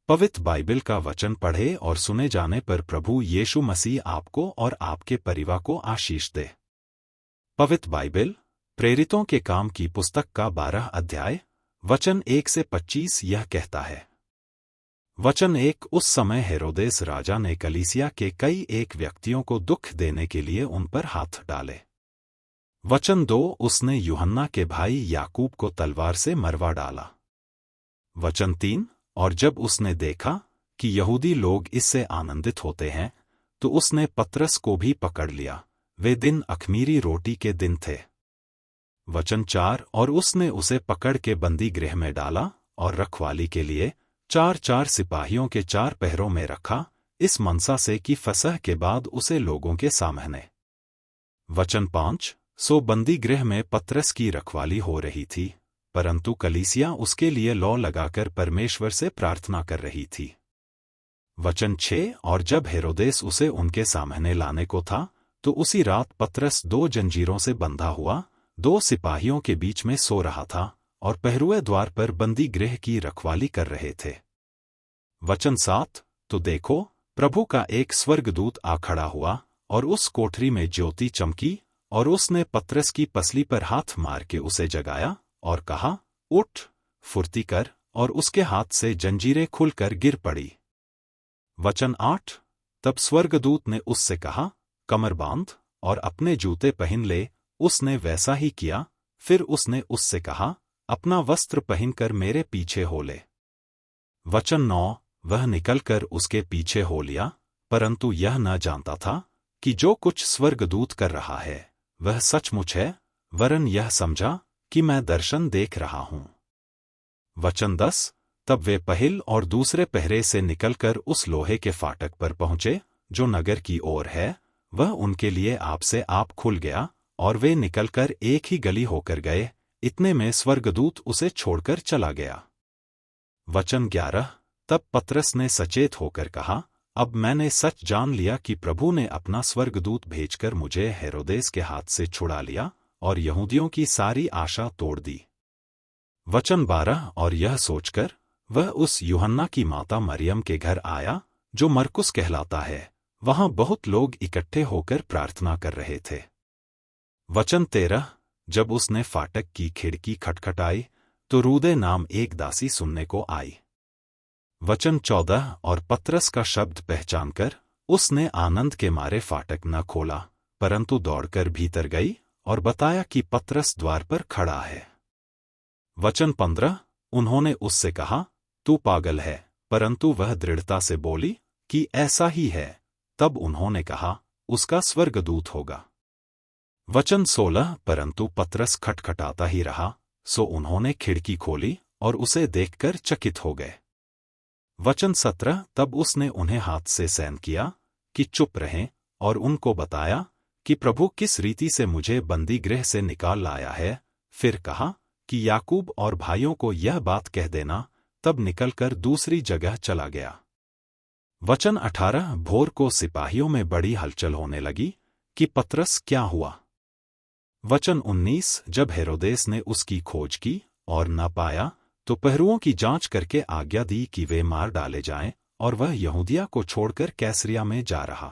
पवित्र बाइबल का वचन पढ़े और सुने जाने पर प्रभु यीशु मसीह आपको और आपके परिवार को आशीष दे। पवित्र बाइबल प्रेरितों के काम की पुस्तक का 12 अध्याय वचन 1 से 25 यह कहता है। वचन 1। उस समय हेरोदेस राजा ने कलीसिया के कई एक व्यक्तियों को दुख देने के लिए उन पर हाथ डाले। वचन 2। उसने यूहन्ना के भाई याकूब को तलवार से मरवा डाला। वचन 3। और जब उसने देखा कि यहूदी लोग इससे आनंदित होते हैं तो उसने पतरस को भी पकड़ लिया। वे दिन अख़मीरी रोटी के दिन थे। वचन 4। और उसने उसे पकड़ के बंदी गृह में डाला और रखवाली के लिए 4 सिपाहियों के 4 पहरों में रखा, इस मनसा से कि फसह के बाद उसे लोगों के सामने। वचन 5। सो बंदी गृह में पतरस की रखवाली हो रही थी, परंतु कलीसिया उसके लिए लौ लगाकर परमेश्वर से प्रार्थना कर रही थी। वचन 6। और जब हेरोदेस उसे उनके सामने लाने को था तो उसी रात पतरस 2 जंजीरों से बंधा हुआ 2 सिपाहियों के बीच में सो रहा था और पहरुए द्वार पर बंदी गृह की रखवाली कर रहे थे। वचन 7। तो देखो, प्रभु का एक स्वर्गदूत आ खड़ा हुआ और उस कोठरी में ज्योति चमकी और उसने पतरस की पसली पर हाथ मार के उसे जगाया और कहा, उठ, फुर्ती कर, और उसके हाथ से जंजीरें खुलकर गिर पड़ी। वचन 8। तब स्वर्गदूत ने उससे कहा, कमर बांध और अपने जूते पहन ले। उसने वैसा ही किया। फिर उसने उससे कहा, अपना वस्त्र पहनकर मेरे पीछे हो ले। वचन 9। वह निकलकर उसके पीछे हो लिया, परंतु यह न जानता था कि जो कुछ स्वर्गदूत कर रहा है वह सचमुच है, वरन यह समझा कि मैं दर्शन देख रहा हूं। वचन 10। तब वे पहल और दूसरे पहरे से निकलकर उस लोहे के फाटक पर पहुंचे जो नगर की ओर है। वह उनके लिए आप से आप खुल गया और वे निकलकर एक ही गली होकर गए। इतने में स्वर्गदूत उसे छोड़कर चला गया। वचन 11। तब पतरस ने सचेत होकर कहा, अब मैंने सच जान लिया कि प्रभु ने अपना स्वर्गदूत भेजकर मुझे हेरोदेस के हाथ से छुड़ा लिया और यहूदियों की सारी आशा तोड़ दी। वचन 12। और यह सोचकर वह उस यूहन्ना की माता मरियम के घर आया जो मरकुस कहलाता है। वहां बहुत लोग इकट्ठे होकर प्रार्थना कर रहे थे। वचन 13। जब उसने फाटक की खिड़की खटखटाई तो रूदे नाम एक दासी सुनने को आई। वचन 14। और पतरस का शब्द पहचानकर उसने आनंद के मारे फाटक न खोला, परंतु दौड़कर भीतर गई और बताया कि पतरस द्वार पर खड़ा है। वचन 15। उन्होंने उससे कहा, तू पागल है, परंतु वह दृढ़ता से बोली कि ऐसा ही है। तब उन्होंने कहा, उसका स्वर्गदूत होगा। वचन 16। परंतु पतरस खटखटाता ही रहा, सो उन्होंने खिड़की खोली और उसे देखकर चकित हो गए। वचन 17। तब उसने उन्हें हाथ से सैन किया कि चुप रहें और उनको बताया कि प्रभु किस रीति से मुझे बंदी गृह से निकाल लाया है। फिर कहा कि याकूब और भाइयों को यह बात कह देना। तब निकलकर दूसरी जगह चला गया। वचन 18। भोर को सिपाहियों में बड़ी हलचल होने लगी कि पतरस क्या हुआ। वचन 19। जब हेरोदेस ने उसकी खोज की और न पाया तो पहरुओं की जांच करके आज्ञा दी कि वे मार डाले जाएं, और वह यहूदिया को छोड़कर कैसरिया में जा रहा।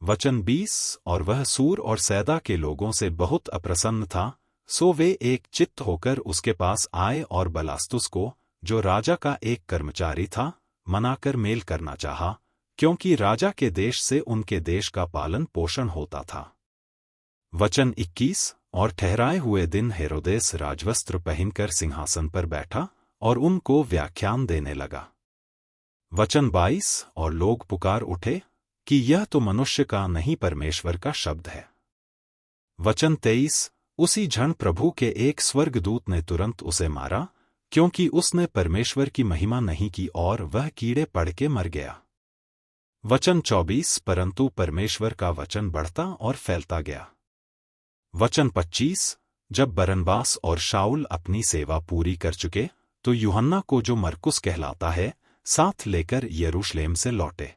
वचन 20। और वह सूर और सैदा के लोगों से बहुत अप्रसन्न था, सो वे एक चित्त होकर उसके पास आए और बलास्तुस को, जो राजा का एक कर्मचारी था, मनाकर मेल करना चाहा, क्योंकि राजा के देश से उनके देश का पालन पोषण होता था। वचन 21। और ठहराए हुए दिन हेरोदेस राजवस्त्र पहनकर सिंहासन पर बैठा और उनको व्याख्यान देने लगा। वचन 22। और लोग पुकार उठे कि यह तो मनुष्य का नहीं परमेश्वर का शब्द है। वचन 23। उसी क्षण प्रभु के एक स्वर्गदूत ने तुरंत उसे मारा, क्योंकि उसने परमेश्वर की महिमा नहीं की और वह कीड़े पड़ के मर गया। वचन 24। परंतु परमेश्वर का वचन बढ़ता और फैलता गया। वचन 25। जब बरनबास और शाऊल अपनी सेवा पूरी कर चुके तो यूहन्ना को, जो मरकुस कहलाता है, साथ लेकर यरूशलेम से लौटे।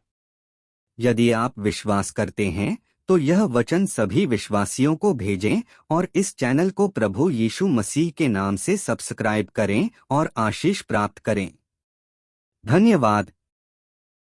यदि आप विश्वास करते हैं तो यह वचन सभी विश्वासियों को भेजें और इस चैनल को प्रभु यीशु मसीह के नाम से सब्सक्राइब करें और आशीष प्राप्त करें। धन्यवाद।